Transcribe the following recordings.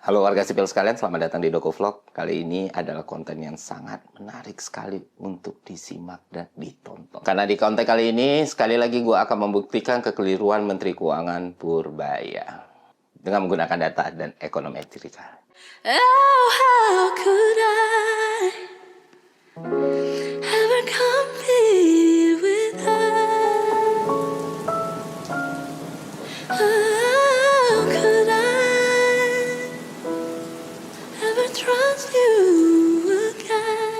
Halo warga sipil sekalian, selamat datang di DokoVlog. Kali ini adalah konten yang sangat menarik sekali untuk disimak dan ditonton. Karena di konten kali ini, sekali lagi gue akan membuktikan kekeliruan Menteri Keuangan Purbaya dengan menggunakan data dan ekonometrika. Oh, how could I ever compete with her? How could I ever trust you again?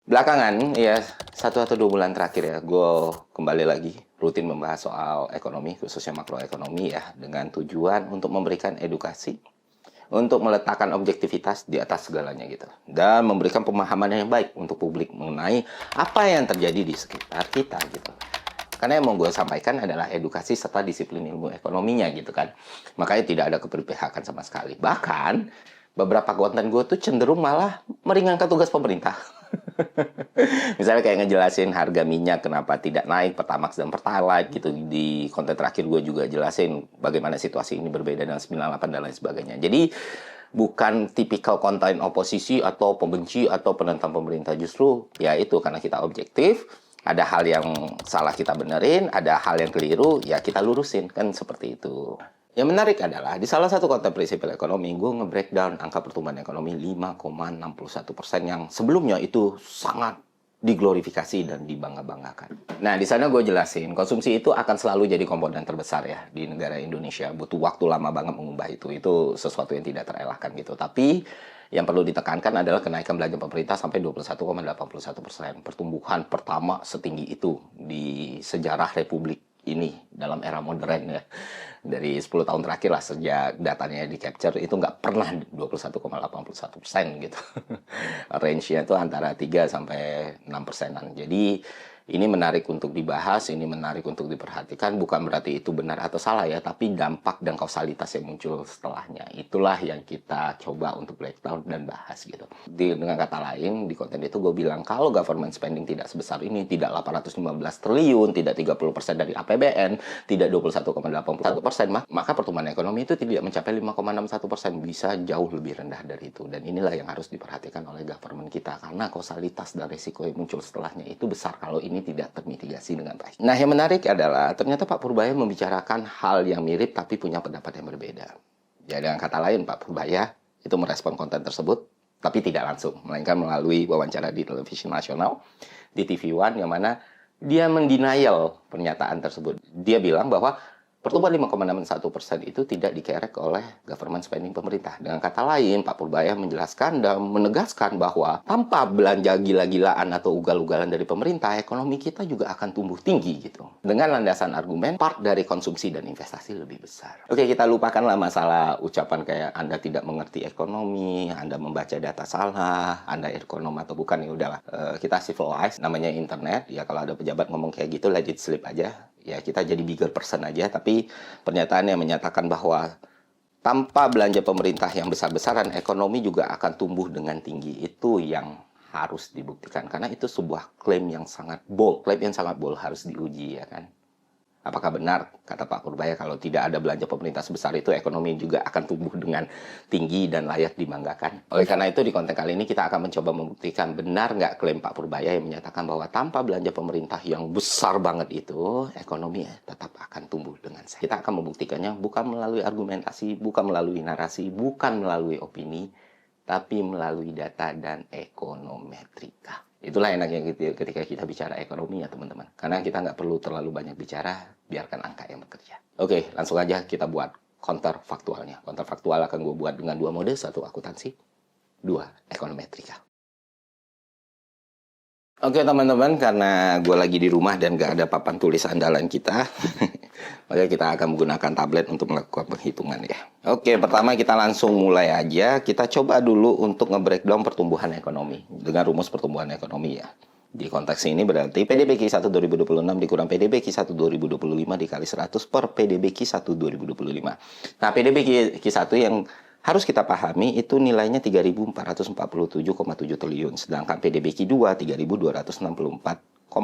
Belakangan, ya 1 atau 2 bulan terakhir ya, gue kembali lagi rutin membahas soal ekonomi, khususnya makroekonomi ya, dengan tujuan untuk memberikan edukasi, untuk meletakkan objektivitas di atas segalanya gitu, dan memberikan pemahaman yang baik untuk publik mengenai apa yang terjadi di sekitar kita gitu. Karena yang mau gue sampaikan adalah edukasi serta disiplin ilmu ekonominya gitu kan. Makanya tidak ada keberpihakan sama sekali. Bahkan beberapa konten gue tuh cenderung malah meringankan tugas pemerintah. Misalnya kayak ngejelasin harga minyak kenapa tidak naik, Pertamax dan Pertalite gitu. Di konten terakhir gue juga jelasin bagaimana situasi ini berbeda dengan 98 dan lain sebagainya. Jadi bukan tipikal konten oposisi atau pembenci atau penentang pemerintah. Justru ya itu, karena kita objektif, ada hal yang salah kita benerin, ada hal yang keliru ya kita lurusin, kan seperti itu. Yang menarik adalah di salah satu konten prinsipil ekonomi, gue nge-breakdown angka pertumbuhan ekonomi 5,61% yang sebelumnya itu sangat diglorifikasi dan dibangga-banggakan. Nah, di sana gue jelasin, konsumsi itu akan selalu jadi komponen terbesar ya di negara Indonesia. Butuh waktu lama banget mengubah itu. Itu sesuatu yang tidak terelakkan gitu. Tapi yang perlu ditekankan adalah kenaikan belanja pemerintah sampai 21,81%. Pertumbuhan pertama setinggi itu di sejarah Republik ini dalam era modern ya. Dari 10 tahun terakhir lah sejak datanya di capture itu nggak pernah 21,81% gitu. Range-nya itu antara 3 sampai 6%-an. Jadi ini menarik untuk dibahas, ini menarik untuk diperhatikan. Bukan berarti itu benar atau salah ya, tapi dampak dan kausalitas yang muncul setelahnya. Itulah yang kita coba untuk breakdown dan bahas gitu. Dengan kata lain, di konten itu gue bilang kalau government spending tidak sebesar ini, tidak 815 triliun, tidak 30% dari APBN, tidak 21,81%, maka pertumbuhan ekonomi itu tidak mencapai 5,61%. Bisa jauh lebih rendah dari itu. Dan inilah yang harus diperhatikan oleh government kita. Karena kausalitas dan risiko yang muncul setelahnya itu besar kalau ini tidak termitigasi dengan baik. Nah, yang menarik adalah ternyata Pak Purbaya membicarakan hal yang mirip tapi punya pendapat yang berbeda. Ya, dengan kata lain, Pak Purbaya itu merespon konten tersebut, tapi tidak langsung, melainkan melalui wawancara di televisi nasional, di TV One, yang mana dia mendenial pernyataan tersebut. Dia bilang bahwa pertumbuhan 5,61% itu tidak dikerek oleh government spending pemerintah. Dengan kata lain, Pak Purbaya menjelaskan dan menegaskan bahwa tanpa belanja gila-gilaan atau ugal-ugalan dari pemerintah, ekonomi kita juga akan tumbuh tinggi gitu. Dengan landasan argumen, part dari konsumsi dan investasi lebih besar. Oke, kita lupakanlah masalah ucapan kayak Anda tidak mengerti ekonomi, Anda membaca data salah, Anda ekonom atau bukan, ya udahlah. Kita civilize, namanya internet. Ya kalau ada pejabat ngomong kayak gitu, let it slip aja. Ya kita jadi bigger person aja, tapi pernyataan yang menyatakan bahwa tanpa belanja pemerintah yang besar-besaran, ekonomi juga akan tumbuh dengan tinggi, itu yang harus dibuktikan. Karena itu sebuah klaim yang sangat bold, harus diuji ya kan. Apakah benar kata Pak Purbaya kalau tidak ada belanja pemerintah sebesar itu, ekonomi juga akan tumbuh dengan tinggi dan layak dibanggakan? Oleh karena itu di konten kali ini kita akan mencoba membuktikan benar nggak klaim Pak Purbaya yang menyatakan bahwa tanpa belanja pemerintah yang besar banget itu, ekonomi tetap akan tumbuh dengan sehat. Kita akan membuktikannya bukan melalui argumentasi, bukan melalui narasi, bukan melalui opini, tapi melalui data dan ekonometrika. Itulah enaknya ketika kita bicara ekonomi ya teman-teman. Karena kita nggak perlu terlalu banyak bicara, biarkan angka yang bekerja. Oke, langsung aja kita buat counter faktualnya. Counter faktual akan gue buat dengan 2 mode, 1 akuntansi, 2 ekonometrika. Oke teman-teman, karena gue lagi di rumah dan gak ada papan tulis andalan kita, maka kita akan menggunakan tablet untuk melakukan penghitungan ya. Oke, pertama kita langsung mulai aja. Kita coba dulu untuk nge-breakdown pertumbuhan ekonomi dengan rumus pertumbuhan ekonomi ya. Di konteks ini berarti PDB Q1 2026 dikurang PDB Q1 2025 dikali 100 per PDB Q1 2025. Nah, PDB Q1 yang harus kita pahami itu nilainya 3.447,7 triliun. Sedangkan PDB Q2 3.264,6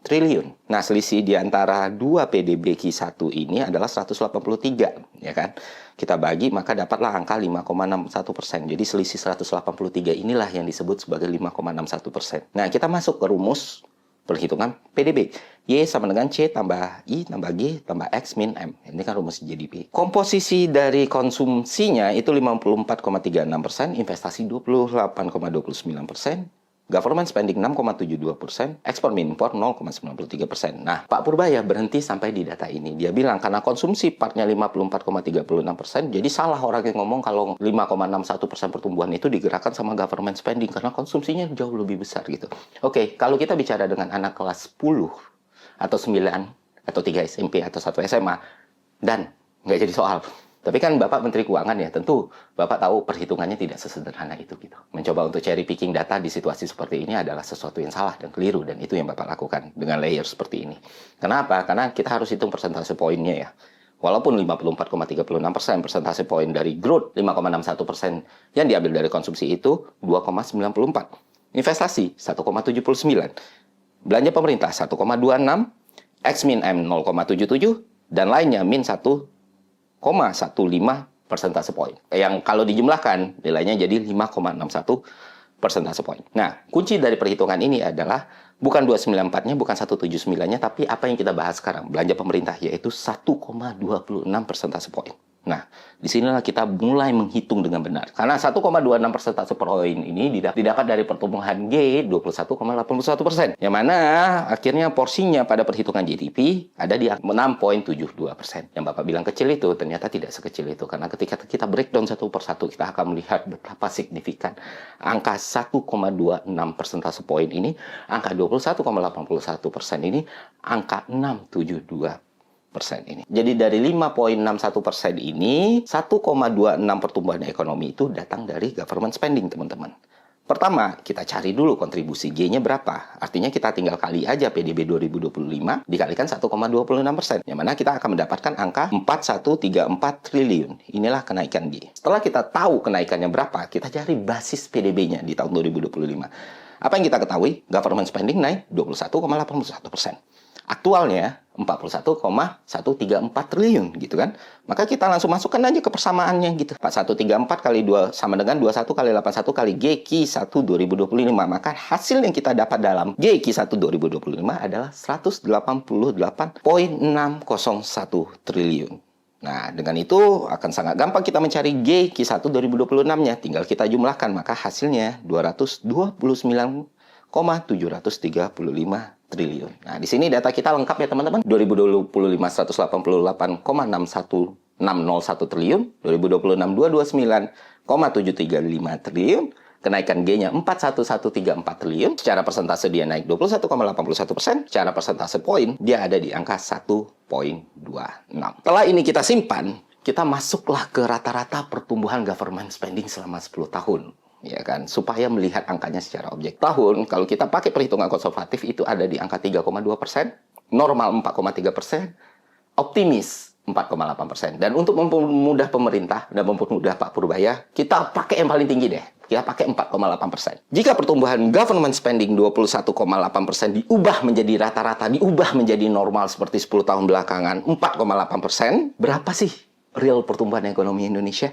triliun. Nah, selisih di antara dua PDB Q1 ini adalah 183, ya kan? Kita bagi, maka dapatlah angka 5,61%. Jadi selisih 183 inilah yang disebut sebagai 5,61%. Nah, kita masuk ke rumus perhitungan PDB. Y sama dengan C tambah I tambah G tambah X min M. Ini kan rumus GDP. Komposisi dari konsumsinya itu 54,36%, investasi 28,29%, government spending 6,72%, ekspor impor 0,93%. Nah, Pak Purbaya berhenti sampai di data ini. Dia bilang karena konsumsi partnya 54,36%, jadi salah orang yang ngomong kalau 5,61% pertumbuhan itu digerakkan sama government spending karena konsumsinya jauh lebih besar gitu. Oke, kalau kita bicara dengan anak kelas 10 atau 9 atau 3 SMP atau 1 SMA dan nggak jadi soal. Tapi kan Bapak Menteri Keuangan ya, tentu Bapak tahu perhitungannya tidak sesederhana itu gitu. Mencoba untuk cherry picking data di situasi seperti ini adalah sesuatu yang salah dan keliru, dan itu yang Bapak lakukan dengan layer seperti ini. Kenapa? Karena kita harus hitung persentase poinnya ya. Walaupun 54,36% persentase poin dari growth 5,61% yang diambil dari konsumsi itu 2,94. Investasi 1,79. Belanja pemerintah 1,26, X min M 0,77, dan lainnya min 1,15 persentase poin. Yang kalau dijumlahkan nilainya jadi 5,61 persentase poin. Nah, kunci dari perhitungan ini adalah bukan 294-nya, bukan 179-nya, tapi apa yang kita bahas sekarang, belanja pemerintah, yaitu 1,26 persentase poin. Nah, disinilah kita mulai menghitung dengan benar. Karena 1,26 persentase poin ini didapat dari pertumbuhan G 21,81%. Yang mana akhirnya porsinya pada perhitungan GDP ada di 6,72%. Yang Bapak bilang kecil itu ternyata tidak sekecil itu. Karena ketika kita breakdown satu persatu, kita akan melihat betapa signifikan angka 1,26 persentase poin ini, angka 21,81% ini, angka 6,72% ini. Jadi dari 5,61% ini, 1,26 pertumbuhan ekonomi itu datang dari government spending, teman-teman. Pertama, kita cari dulu kontribusi G-nya berapa. Artinya kita tinggal kali aja PDB 2025 dikalikan 1,26%. Yang mana kita akan mendapatkan angka 4,134 triliun. Inilah kenaikan G. Setelah kita tahu kenaikannya berapa, kita cari basis PDB-nya di tahun 2025. Apa yang kita ketahui? Government spending naik 21,81%. Aktualnya 41,134 triliun gitu kan. Maka kita langsung masukkan aja ke persamaannya gitu. 4134 kali 2 sama dengan 21 kali 81 kali G Q1 2025. Maka hasil yang kita dapat dalam G Q1 2025 adalah 188,601 triliun. Nah, dengan itu akan sangat gampang kita mencari G Q1 2026-nya. Tinggal kita jumlahkan, maka hasilnya 229,735 triliun. Nah, di sini data kita lengkap ya teman-teman. 2025 188,601 triliun, 2026 229,735 triliun, kenaikan G-nya 4,1134 triliun, secara persentase dia naik 21,81%, secara persentase poin dia ada di angka 1,26. Setelah ini kita simpan, kita masuklah ke rata-rata pertumbuhan government spending selama 10 tahun. Ya kan, supaya melihat angkanya secara objektif. Tahun, kalau kita pakai perhitungan konservatif, itu ada di angka 3,2%, normal 4,3%, optimis 4,8%. Dan untuk mempermudah pemerintah dan mempermudah Pak Purbaya, kita pakai yang paling tinggi deh. Kita pakai 4,8%. Jika pertumbuhan government spending 21,8% diubah menjadi rata-rata, diubah menjadi normal seperti 10 tahun belakangan, 4,8%, berapa sih real pertumbuhan ekonomi Indonesia?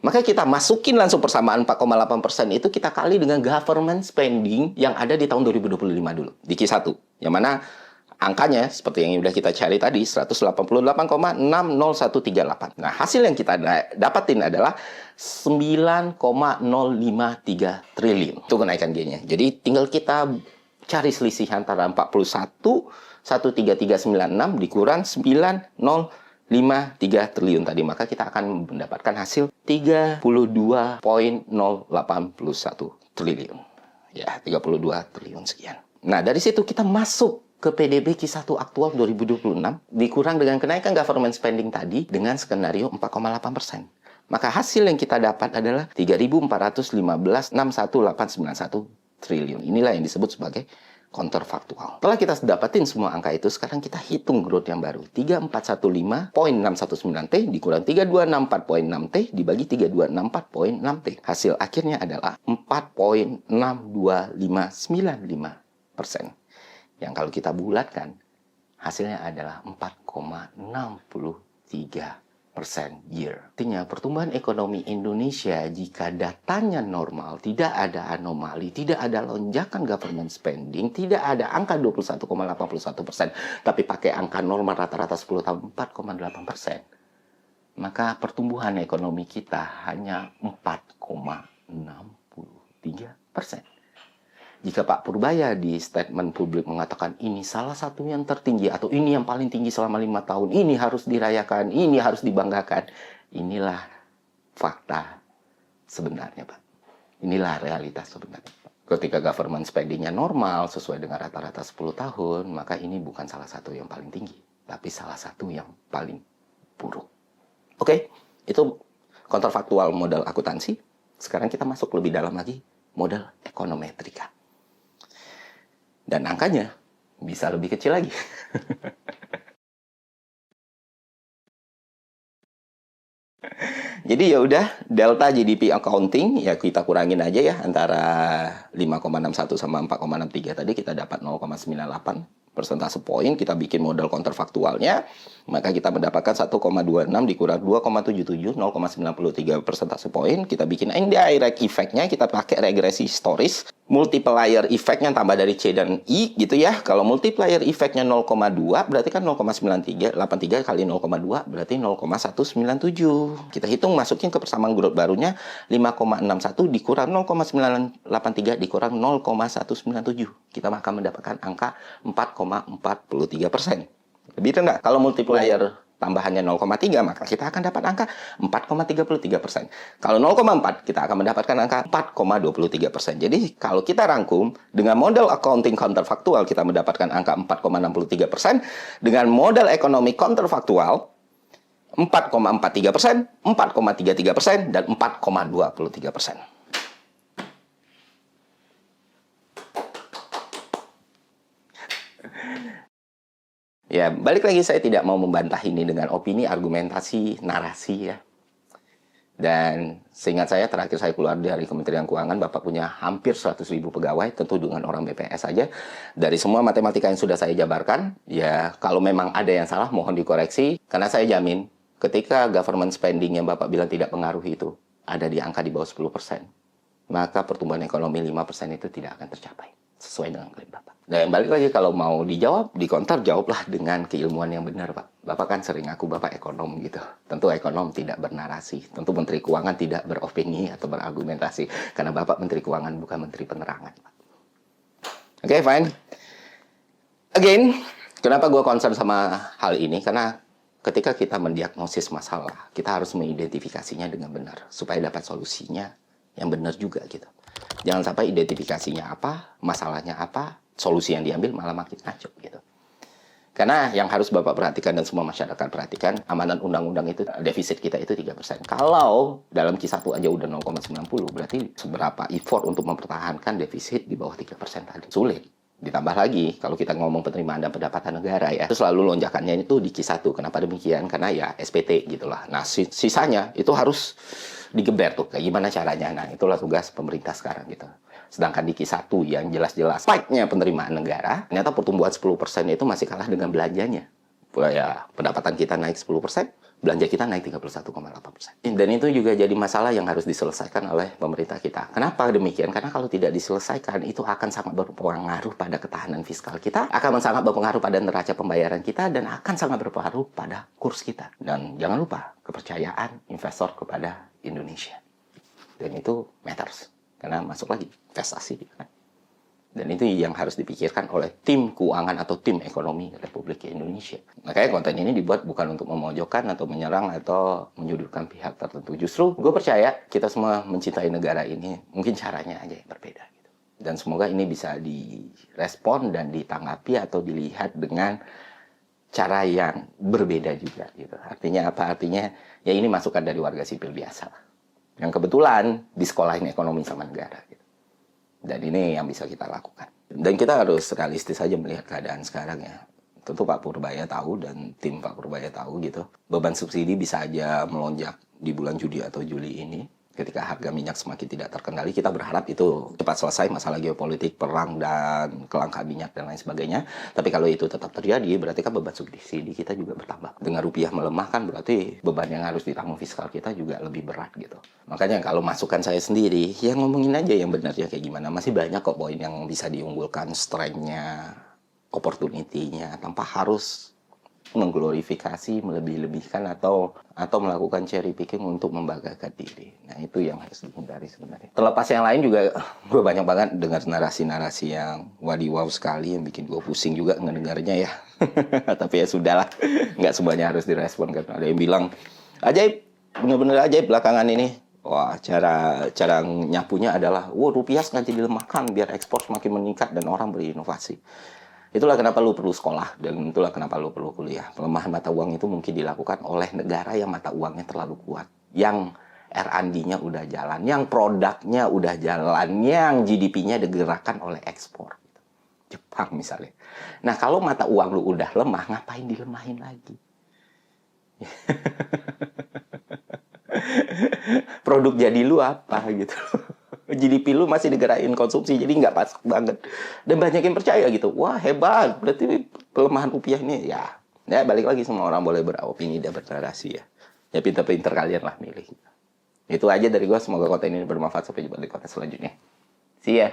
Maka kita masukin langsung persamaan 4,8% itu kita kali dengan government spending yang ada di tahun 2025 dulu, di Q1. Yang mana angkanya, seperti yang sudah kita cari tadi, 188,60138. Nah, hasil yang kita dapatin adalah 9,053 triliun. Itu kenaikan G-nya. Jadi tinggal kita cari selisih antara 41, 13396 dikurang 9,053 triliun tadi, maka kita akan mendapatkan hasil 32,081 triliun. Ya, 32 triliun sekian. Nah, dari situ kita masuk ke PDB Q1 aktual 2026 dikurang dengan kenaikan government spending tadi dengan skenario 4,8%. Maka hasil yang kita dapat adalah 3.415,61891 triliun. Inilah yang disebut sebagai counterfaktual. Setelah kita dapatin semua angka itu, sekarang kita hitung growth yang baru. 3415.619T dikurang 3264.6T dibagi 3264.6T. Hasil akhirnya adalah 4,62595%. Yang kalau kita bulatkan, hasilnya adalah 4,63% year. Artinya pertumbuhan ekonomi Indonesia jika datanya normal, tidak ada anomali, tidak ada lonjakan government spending, tidak ada angka 21,81%, tapi pakai angka normal rata-rata 10 tahun 4,8%. Maka pertumbuhan ekonomi kita hanya 4,63%. Jika Pak Purbaya di statement publik mengatakan ini salah satu yang tertinggi atau ini yang paling tinggi selama 5 tahun, ini harus dirayakan, ini harus dibanggakan. Inilah fakta sebenarnya, Pak. Inilah realitas sebenarnya, Pak. Ketika government spending-nya normal sesuai dengan rata-rata 10 tahun, maka ini bukan salah satu yang paling tinggi, tapi salah satu yang paling buruk. Oke, itu kontrafaktual modal akuntansi. Sekarang kita masuk lebih dalam lagi, modal ekonometrika. Dan angkanya bisa lebih kecil lagi. Jadi ya udah, delta GDP accounting ya kita kurangin aja ya antara 5,61 sama 4,63 tadi kita dapat 0,98 persentase poin, kita bikin model kontrafaktualnya, maka kita mendapatkan 1,26 dikurang 2,77, 0,93 persentase poin. Kita bikin indirect effect-nya, kita pakai regresi historis. Multiplier effect-nya tambah dari C dan I gitu ya. Kalau multiplier effect-nya 0,2 berarti kan 0,93, 83 kali 0,2 berarti 0,197. Kita hitung masukin ke persamaan growth barunya 5,61 dikurang 0,983 dikurang 0,197. Kita akan mendapatkan angka 4,43%. Lebih rendah. Kalau multiplier tambahannya 0,3, maka kita akan dapat angka 4,33%. Kalau 0,4, kita akan mendapatkan angka 4,23%. Jadi, kalau kita rangkum, dengan model accounting counterfaktual, kita mendapatkan angka 4,63%. Dengan model ekonomi counterfaktual, 4,43%, 4,33%, dan 4,23%. Ya, balik lagi saya tidak mau membantah ini dengan opini, argumentasi, narasi ya. Dan seingat saya terakhir saya keluar dari Kementerian Keuangan, Bapak punya hampir 100.000 pegawai, tentu dengan orang BPS saja. Dari semua matematika yang sudah saya jabarkan, ya kalau memang ada yang salah mohon dikoreksi. Karena saya jamin ketika government spending yang Bapak bilang tidak pengaruh itu ada di angka di bawah 10%, maka pertumbuhan ekonomi 5% itu tidak akan tercapai. Sesuai dengan klaim Bapak. Dan balik lagi kalau mau dijawab, di counter jawablah dengan keilmuan yang benar, Pak. Bapak kan sering ngaku Bapak ekonom gitu. Tentu ekonom tidak bernarasi. Tentu Menteri Keuangan tidak beropini atau berargumentasi. Karena Bapak Menteri Keuangan bukan Menteri Penerangan, Pak. Oke, fine. Again, kenapa gue concern sama hal ini? Karena ketika kita mendiagnosis masalah, kita harus mengidentifikasinya dengan benar. Supaya dapat solusinya yang benar juga gitu. Jangan sampai identifikasinya apa, masalahnya apa, solusi yang diambil malah makin ngaco gitu. Karena yang harus Bapak perhatikan dan semua masyarakat perhatikan, amanat undang-undang itu, defisit kita itu 3%. Kalau dalam Q1 aja udah 0,90, berarti seberapa effort untuk mempertahankan defisit di bawah 3% tadi. Sulit. Ditambah lagi, kalau kita ngomong penerimaan dan pendapatan negara ya, itu selalu lonjakannya itu di Q1. Kenapa demikian? Karena ya SPT gitulah. Nah, sisanya itu harus digeber tuh. Kayak gimana caranya? Nah, itulah tugas pemerintah sekarang gitu. Sedangkan di Q1 yang jelas-jelas spike-nya penerimaan negara, ternyata pertumbuhan 10% itu masih kalah dengan belanjanya. Ya, pendapatan kita naik 10%, belanja kita naik 31,8%. Dan itu juga jadi masalah yang harus diselesaikan oleh pemerintah kita. Kenapa demikian? Karena kalau tidak diselesaikan, itu akan sangat berpengaruh pada ketahanan fiskal kita, akan sangat berpengaruh pada neraca pembayaran kita, dan akan sangat berpengaruh pada kurs kita. Dan jangan lupa, kepercayaan investor kepada Indonesia. Dan itu matters. Karena masuk lagi investasi. Dan itu yang harus dipikirkan oleh tim keuangan atau tim ekonomi Republik Indonesia. Makanya konten ini dibuat bukan untuk memojokkan atau menyerang atau menyudutkan pihak tertentu. Justru gue percaya kita semua mencintai negara ini. Mungkin caranya aja yang berbeda. Gitu. Dan semoga ini bisa direspon dan ditanggapi atau dilihat dengan cara yang berbeda juga. Gitu. Artinya apa? Artinya ya ini masukan dari warga sipil biasa. Yang kebetulan disekolahin ekonomi sama negara. Gitu. Dan ini yang bisa kita lakukan. Dan kita harus realistis saja melihat keadaan sekarang ya. Tentu Pak Purbaya tahu dan tim Pak Purbaya tahu gitu. Beban subsidi bisa aja melonjak di bulan Juni atau Juli ini. Ketika harga minyak semakin tidak terkendali, kita berharap itu cepat selesai masalah geopolitik, perang, dan kelangkaan minyak, dan lain sebagainya. Tapi kalau itu tetap terjadi, berarti kan beban subsidi kita juga bertambah. Dengan rupiah melemah kan berarti beban yang harus ditanggung fiskal kita juga lebih berat gitu. Makanya kalau masukan saya sendiri, ya ngomongin aja yang benarnya kayak gimana. Masih banyak kok poin yang bisa diunggulkan, strength-nya, opportunity-nya, tanpa harus mengglorifikasi, melebih-lebihkan atau melakukan cherry picking untuk membanggakan diri. Nah, itu yang harus dihindari sebenarnya. Terlepas yang lain juga, gue banyak banget dengar narasi-narasi yang wadiwaw sekali, yang bikin gue pusing juga ngedengarnya ya. Tapi ya sudahlah, nggak semuanya harus direspon. Karena ada yang bilang, ajaib, bener-bener ajaib belakangan ini. Wah, cara nyapunya adalah, rupiah sengaja dilemahkan biar ekspor semakin meningkat dan orang berinovasi. Itulah kenapa lu perlu sekolah, dan itulah kenapa lu perlu kuliah. Pelemahan mata uang itu mungkin dilakukan oleh negara yang mata uangnya terlalu kuat. Yang R&D-nya udah jalan, yang produknya udah jalan, yang GDP-nya digerakkan oleh ekspor. Jepang misalnya. Nah, kalau mata uang lu udah lemah, ngapain dilemahin lagi? Produk jadi lu apa gitu. GDP lu masih digerakin konsumsi, jadi nggak pas banget. Dan banyak yang percaya gitu, wah hebat, berarti pelemahan rupiah ini ya balik lagi, semua orang boleh beropini dan bernarasi ya. Ya pinter-pinter kalian lah milih. Itu aja dari gua, semoga konten ini bermanfaat. Sampai jumpa di konten selanjutnya. See ya.